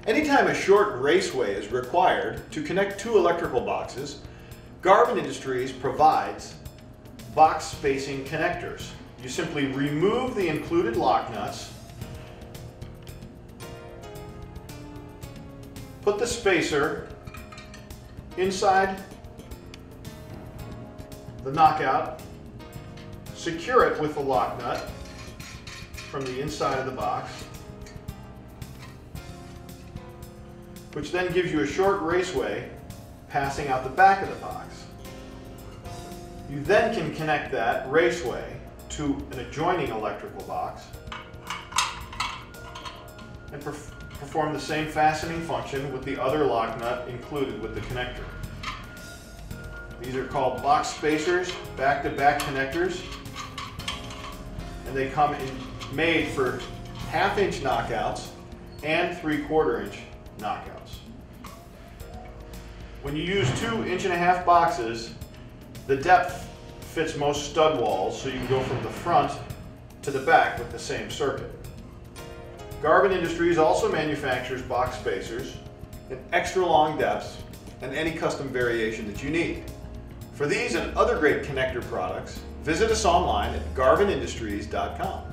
Anytime a short raceway is required to connect two electrical boxes, Garvin Industries provides box spacing connectors. You simply remove the included lock nuts, put the spacer inside the knockout, secure it with the lock nut from the inside of the box, which then gives you a short raceway passing out the back of the box. You then can connect that raceway to an adjoining electrical box and perform the same fastening function with the other lock nut included with the connector. These are called box spacers, back-to-back connectors, and they come made for 1/2 inch knockouts and 3/4 inch knockouts. When you use 2 1.5-inch boxes, the depth fits most stud walls, so you can go from the front to the back with the same circuit. Garvin Industries also manufactures box spacers in extra long depths and any custom variation that you need. For these and other great connector products, visit us online at garvinindustries.com.